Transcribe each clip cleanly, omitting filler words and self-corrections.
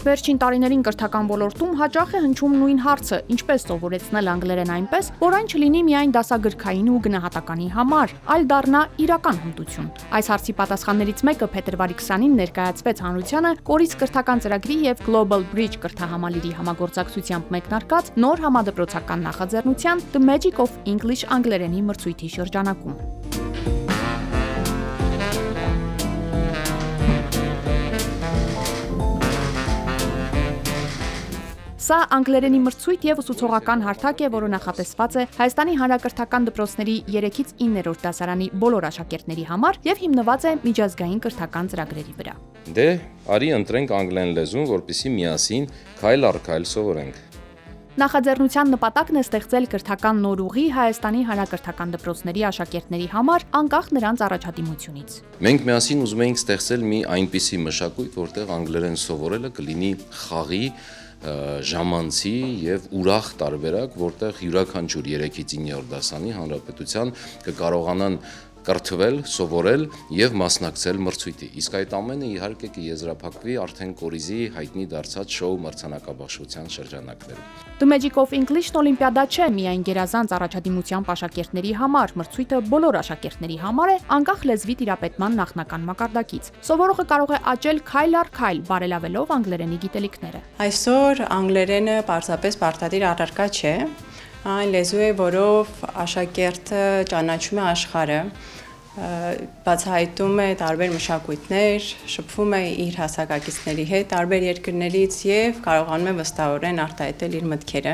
Վերջին տարիներին կրթական ոլորտում հաճախ է հնչում նույն հարցը՝ ինչպես սովորեցնել անգլերեն այնպես, որ այն չլինի միայն դասագրքային ու գնահատականի համար, այլ դառնա իրական հմտություն։ Այս հարցի պատասխաններից մեկը փետրվարի 20-ին ներկայացվեց հանրությանը Կորից կրթական ծրագրի եւ Global Bridge կրթահամալիրի համագործակցությամբ մեկնարկած նոր համադպրոցական նախաձեռնության The Magic of English անգլերենի մրցույթի շրջանակում։ Սա անգլերենի մրցույթ եւ ուսուցողական հարթակ է, որը նախատեսված է Հայաստանի հանրակրթական դպրոցների 3-ից 9-րդ դասարանի բոլոր աշակերտների համար եւ հիմնված է միջազգային կրթական ծրագրերի վրա։ Դե, արի ընտրենք անգլերեն լեզուն, որպեսզի միասին քայլ առ քայլ սովորենք։ Նախաձեռնության նպատակն է ստեղծել կրթական նոր ուղի Հայաստանի հանրակրթական դպրոցների աշակերտների համար, անկախ նրանց առաջադիմությունից։ Մենք միասին ուզում էինք ստեղծել մի այնպիսի մշակույթ, որտեղ անգլերեն սովորելը կլինի խաղի, ժամանցի եւ ուրախ տարբերակ, որտեղ յուրաքանչյուր 3-ից 9-րդ դասանի հանրապետության կկարողանան կրթվել, սովորել եւ մասնակցել մրցույթի։ Իսկ այդ ամենը իհարկե կեզրափակվի արդեն Կորիզի հայտնի դարձած շոու մրցանակաբաշխության շրջանակներում։ The Magic of English օլիմպիադա չէ միայն գերազանց առաջադիմությամբ աշակերտների համար, մրցույթը բոլոր աշակերտների համար է, անկախ լեզվի տիրապետման նախնական մակարդակից։ Սովորողը կարող է աճել քայլ առ քայլ, բարելավելով անգլերենի գիտելիքները։ Այսօր անգլերենը պարզապես պարտադիր առարկա չէ, այն լեզու է, որով աշակերտը ճանաչում է աշխարհը, բացահայտում է տարբեր մշակույթներ, շփվում է իր հասակակիցների հետ տարբեր երկրներից եւ կարողանում է վստահորեն արտահայտել իր մտքերը։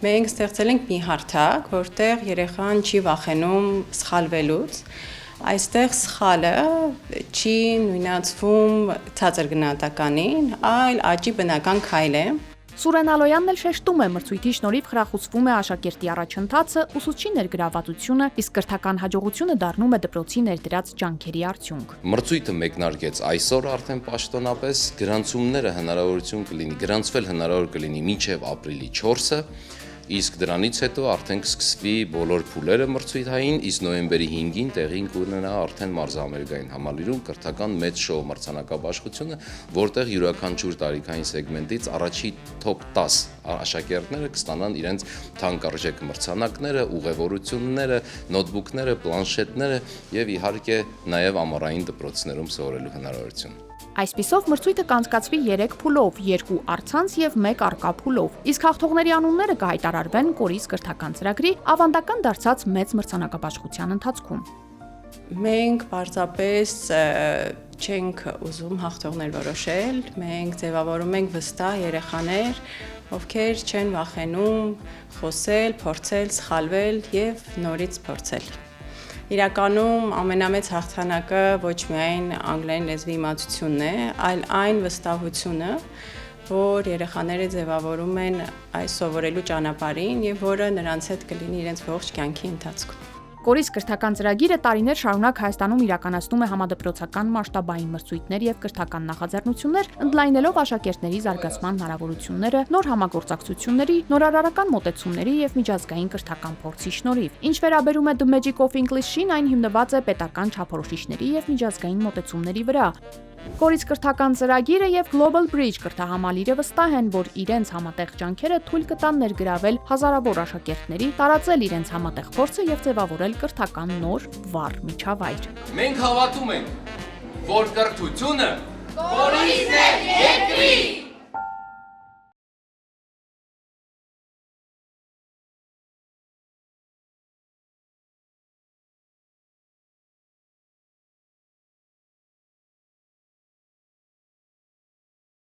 Մենք ստեղծել ենք մի հարթակ, որտեղ երեխան չի վախենում սխալվելուց։ Այստեղ սխալը չի նույնացվում ցածր գնահատականին, այլ աճի բնական քայլ է։ Սուրեն Ալոյանն էլ շեշտում է, մրցույթի շնորհիվ խրախուսվում է աշակերտի առաջընթացը, ուսուցչի ներգրավվածությունը, իսկ կրթական հաջողությունը դառնում է դպրոցի ներդրած ջանքերի արդյունք։ Մրցույթը մեկնարկեց այսօր արդեն պաշտոնապես, գրանցումները գրանցվել հնարավոր կլինի մինչև ապրիլի 4-ը, իսկ դրանից հետո արդեն կսկսվի բոլոր փուլերը մրցույթային, իսկ նոյեմբերի 5-ին տեղի կունենա արդեն մարզաամերիկային համալիրում կրթական մեծ շոու մրցանակաբաշխությունը, որտեղ յուրաքանչյուր տարիքային սեգմենտից առաջի top 10 աշակերտները կստանան իրենց թանկարժեք մրցանակները, ուղևորությունները, նոթբուքները, պլանշետները եւ իհարկե նաեւ ամառային դպրոցներում սովորելու հնարավորություն։ Այսպիսով մրցույթը կանցկացվի 3 փուլով, 2 առցանց եւ 1 առկա փուլով, իսկ հաղթողների անունները կհայտարարվեն Կորից կրթական ծրագրի ավանդական դարձած մեծ մրցանակաբաշխության ընթացքում։ Մենք պարզապես չենք ուզում հաղթողներ որոշել, մենք ձևավորում ենք վստահ երեխաներ, ովքեր չեն վախենում խոսել, փորձել, սխալվել եւ նորից փորձել։ Իրականում ամենամեծ հաղթանակը ոչ միայն անգլերեն լեզվի իմացությունն է, այլ այն վստահությունը, որ երեխաները ձևավորում են այս սովորելու ճանապարհին եւ որը նրանց հետ կլինի իրենց ողջ կյանքի ընթացքում։ Կորից կրթական ծրագիրը տարիներ շարունակ Հայաստանում իրականացնում է համադպրոցական մասշտաբային մրցույթներ եւ կրթական նախաձեռնություններ, ընդլայնելով աշակերտների զարգացման հնարավորությունները, նոր համագործակցությունների, նորարարական մոտեցումների եւ միջազգային կրթական փորձի շնորհիվ։ Ինչ վերաբերում է The Magic of English-ին, այն հիմնված է պետական չափորոշիչների եւ միջազգային մոտեցումների վրա։ Կորից կրթական ծրագիրը եւ Global Bridge կրթահամալիրը վստահ են, որ իրենց համատեղ ջանքերը թույլ կտան ներգրավել հազարավոր աշակերտների, տարածել իրենց համատեղ փորձը եւ ձևավորել կրթական նոր վառ միջավայր։ Մենք հավատում ենք, որ կրթությունը Կորիզն է երկրի